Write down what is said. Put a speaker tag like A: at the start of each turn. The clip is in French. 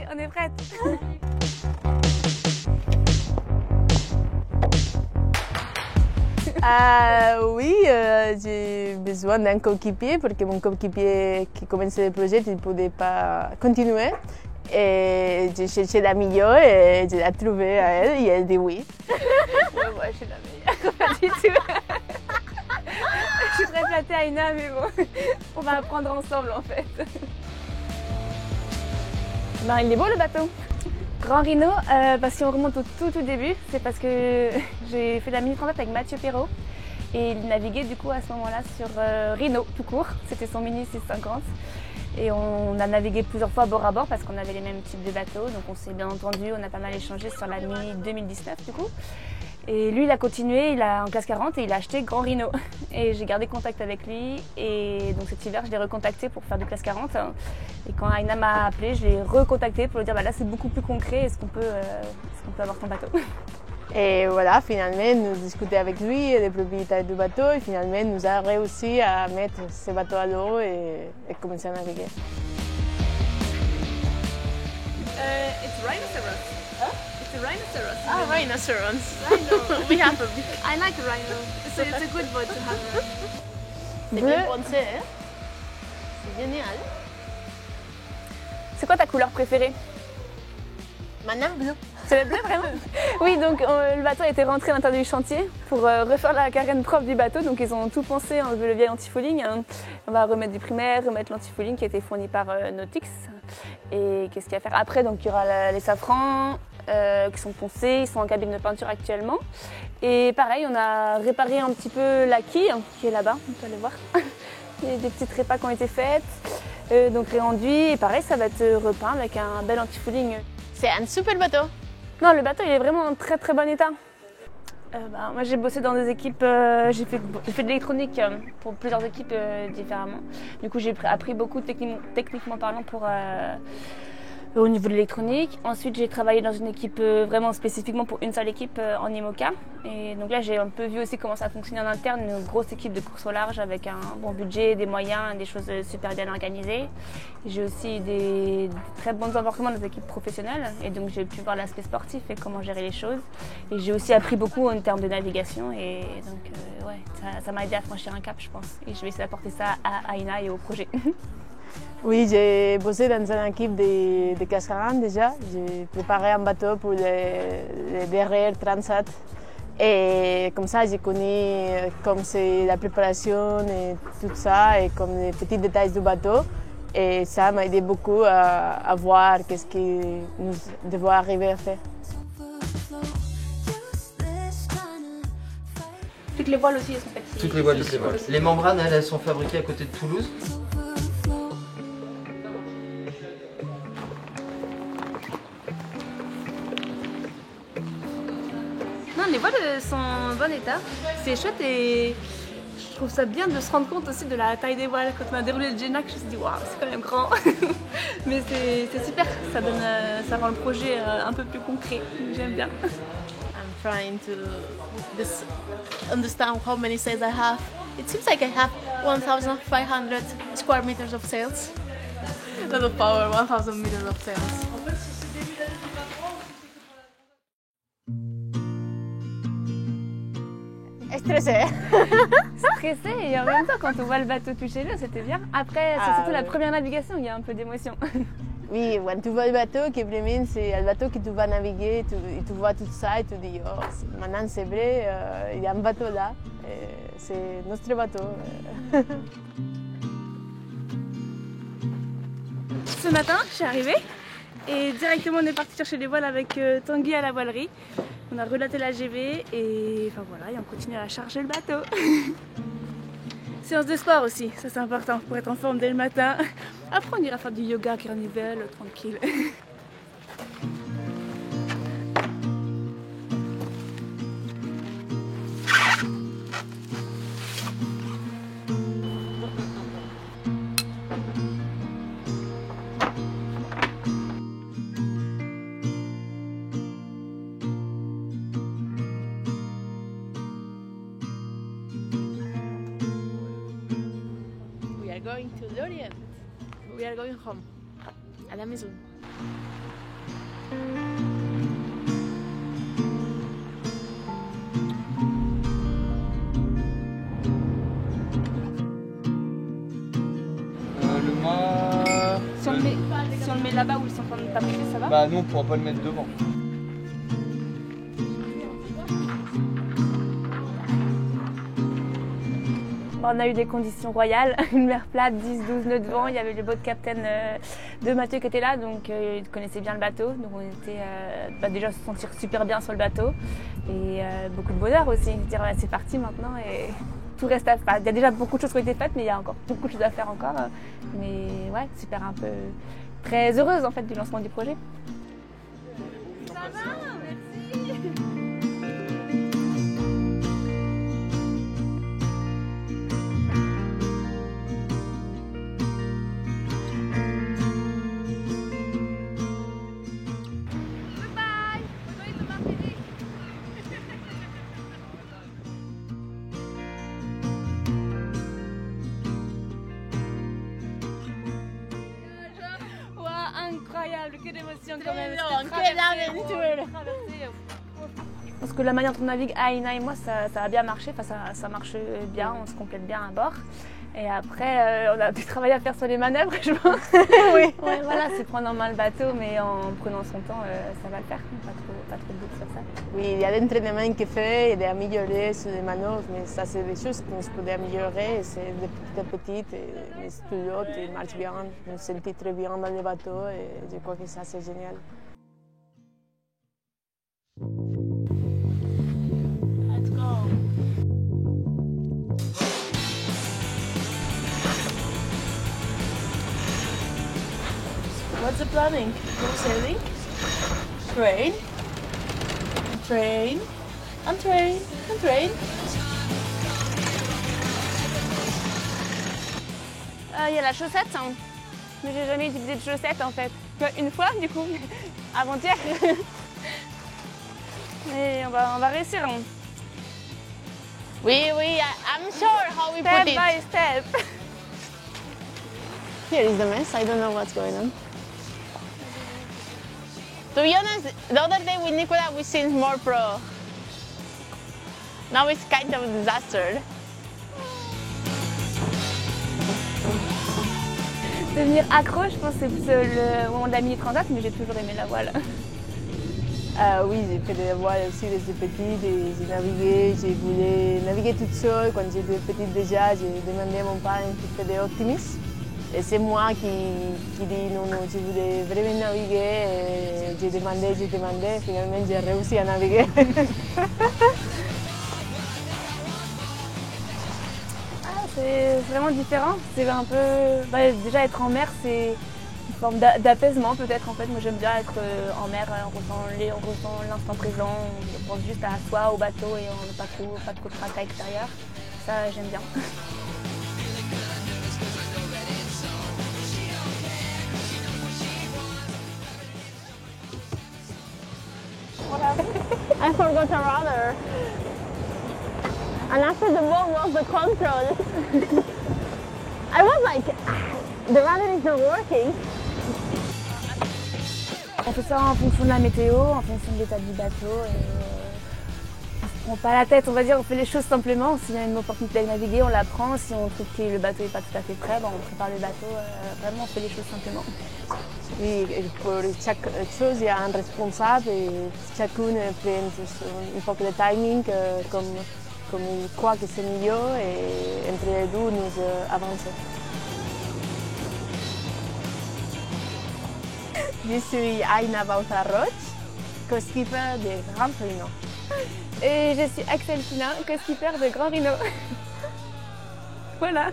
A: Allez, on est prête.
B: Oui, j'ai besoin d'un coéquipier parce que mon coéquipier qui commençait le projet ne pouvait pas continuer. Et j'ai cherché la meilleure et je l'ai trouvée à elle et elle dit oui.
A: Moi, je suis la meilleure, pas du tout. Je suis très flattée, Aïna, mais bon, on va apprendre ensemble en fait. Ben, il est beau le bateau. Grand Rhino, si on remonte au tout début, c'est parce que j'ai fait la mini transat avec Mathieu Perrault et il naviguait du coup à ce moment-là sur Rhino tout court, c'était son mini 650 et on a navigué plusieurs fois bord à bord parce qu'on avait les mêmes types de bateaux, donc on s'est bien entendu, on a pas mal échangé sur la mini 2019 du coup. Et lui il a continué, il a en classe 40 et il a acheté Grand Rhino et j'ai gardé contact avec lui et donc cet hiver je l'ai recontacté pour faire du classe 40 et quand Aïna m'a appelé je l'ai recontacté pour lui dire bah là c'est beaucoup plus concret, est-ce qu'on peut avoir ton bateau.
B: Et voilà, finalement, nous discuter avec lui, le propriétaire du bateau, et finalement, nous a réussi à mettre ce bateau à l'eau et commencer à naviguer.
A: It's rhinoceros.
B: Huh?
A: It's a rhinoceros.
B: Ah, rhinoceros.
A: Rhino.
B: We have a big.
A: I like a rhino. It's a good boat to have.
B: C'est bien pensé, hein? C'est génial.
A: C'est quoi ta couleur préférée?
B: Maintenant, bleu.
A: C'est le bleu vraiment? Oui, donc le bateau a été rentré à l'intérieur du chantier pour refaire la carène propre du bateau. Donc ils ont tout pensé, enlever le vieil anti-fouling. On va remettre du primaire, remettre l'anti-fouling qui a été fourni par Nautix. Et qu'est-ce qu'il y a à faire après? Donc il y aura les safrans qui sont poncés, ils sont en cabine de peinture actuellement. Et pareil, on a réparé un petit peu la quille qui est là-bas, on peut aller voir. Il y a des petites répas qui ont été faites, donc réenduit. Et pareil, ça va être repeint avec un bel anti-fouling.
B: C'est un super bateau.
A: Non, le bateau il est vraiment en très très bon état. Moi j'ai bossé dans des équipes, j'ai fait de l'électronique pour plusieurs équipes différemment. Du coup j'ai appris beaucoup techniquement parlant au niveau de l'électronique. Ensuite j'ai travaillé dans une équipe vraiment spécifiquement pour une seule équipe en IMOCA. Et donc là j'ai un peu vu aussi comment ça fonctionnait en interne, une grosse équipe de course au large avec un bon budget, des moyens, des choses super bien organisées. J'ai aussi des très bons embarquements dans des équipes professionnelles et donc j'ai pu voir l'aspect sportif et comment gérer les choses. Et j'ai aussi appris beaucoup en termes de navigation et donc ça m'a aidé à franchir un cap je pense. Et je vais essayer d'apporter ça à Aïna et au projet.
B: Oui, j'ai bossé dans une équipe de classe 40 déjà. J'ai préparé un bateau pour les derrière Transat. Et comme ça, j'ai connu comme c'est la préparation et tout ça, et comme les petits détails du bateau. Et ça m'a aidé beaucoup à voir qu'est-ce que nous devons arriver à faire.
A: Toutes les voiles aussi, elles sont faites.
C: Toutes les voiles ici. Les membranes, elles sont fabriquées à côté de Toulouse.
A: Non, les voiles sont en bon état. C'est chouette et je trouve ça bien de se rendre compte aussi de la taille des voiles. Quand on a déroulé le Genac, je me suis dit waouh, c'est quand même grand. Mais c'est super, ça rend le projet un peu plus concret. J'aime bien.
D: I'm trying to understand how many sails I have. It seems like I have 1,500 square meters of sails. Not of power, 1,000 meters of sails.
B: Stressé.
A: Stressé et en même temps quand on voit le bateau toucher l'eau, c'était bien. Après, c'est surtout la première navigation, il y a un peu d'émotion.
B: Oui, quand tu vois le bateau, qui vraiment c'est le bateau que tu vas naviguer, tu vois tout ça et tu dis oh, maintenant c'est vrai, il y a un bateau là, c'est notre bateau.
A: Ce matin, je suis arrivée et directement on est parti chercher les voiles avec Tanguy à la voilerie. On a relaté la GV et enfin voilà, et on continue à charger le bateau. Séance de sport aussi, ça c'est important pour être en forme dès le matin. Après on ira faire du yoga carnival, tranquille.
D: We are going to Lorient. We are going home. À la maison.
E: Le mât...
A: Si on le met là-bas où ils sont en train de taper, ça va?
E: Bah nous on pourra pas le mettre devant.
A: Bon, on a eu des conditions royales, une mer plate, 10-12 nœuds de vent, il y avait le boat captain de Mathieu qui était là, donc il connaissait bien le bateau, donc on était déjà se sentir super bien sur le bateau et beaucoup de bonheur aussi, dire ouais, c'est parti maintenant et tout reste à faire. Il y a déjà beaucoup de choses qui ont été faites, mais il y a encore beaucoup de choses à faire encore, mais ouais, super un peu très heureuse en fait du lancement du projet. Ça va, merci. Incroyable, que d'émotion quand même. Je pense que la manière dont on navigue Aina et moi, ça a bien marché, enfin, ça marche bien, on se complète bien à bord. Et après, on a pu travailler à faire sur les manœuvres, je pense. Oui. Ouais, voilà, c'est prendre en main le bateau, mais en prenant son temps, ça va le faire. Pas trop de doute sur ça.
B: Oui, il y a l'entraînement qui est fait et d'améliorer sur les manœuvres, mais ça, c'est des choses qu'on peut améliorer. C'est de petit à petit, et les pilotes ils marchent bien, on se sentit très bien dans le bateau et je crois que ça, c'est génial.
D: Let's go. What's the planning? Go sailing? Train? Train? And train? And train?
A: Il y a la chaussette, hein. Mais j'ai jamais utilisé de chaussettes en fait. Une fois du coup, avant-hier. Mais on va réussir. Hein.
D: Oui, I'm sure how we
A: Step
D: put it.
A: by step.
B: Here is the mess, I don't know what's going on.
D: To be honest, the other day with Nicola we seemed more pro. Now it's kind of a disaster.
A: Devenir accro, je pense que c'est plus le moment de la mini-transat, mais j'ai toujours aimé la voile.
B: Oui, j'ai fait des voiles aussi depuis petite et j'ai navigué, j'ai voulu naviguer toute seule. Quand j'étais petite déjà, j'ai demandé à mon père qui fait des optimistes. Et c'est moi qui dis non, je voulais vraiment naviguer. Et j'ai demandé, finalement j'ai réussi à naviguer.
A: C'est vraiment différent. C'est un peu. Déjà être en mer, c'est une forme d'apaisement peut-être en fait. Moi j'aime bien être en mer, on ressent l'instant présent, on pense juste à soi, au bateau et on n'a pas trop de tracas extérieur. Ça j'aime bien.
B: I forgot a rudder. And after the ball was the control. I was like, the rudder is not working.
A: On fait ça en fonction de la météo, en fonction de l'état du bateau. Et on se prend pas la tête, on va dire, on fait les choses simplement. S'il y a une opportunité de naviguer, on la prend. Si on trouve que le bateau n'est pas tout à fait prêt, on prépare le bateau. Vraiment, on fait les choses simplement.
B: Oui, pour chaque chose, il y a un responsable et chacune prend un peu le timing comme il croit que c'est mieux et entre les deux, nous avançons. Je suis Aina Bauza-Roch, co-skipper de Grand Rhino.
A: Et je suis Axel Pina, co-skipper de Grand Rhino. Voilà.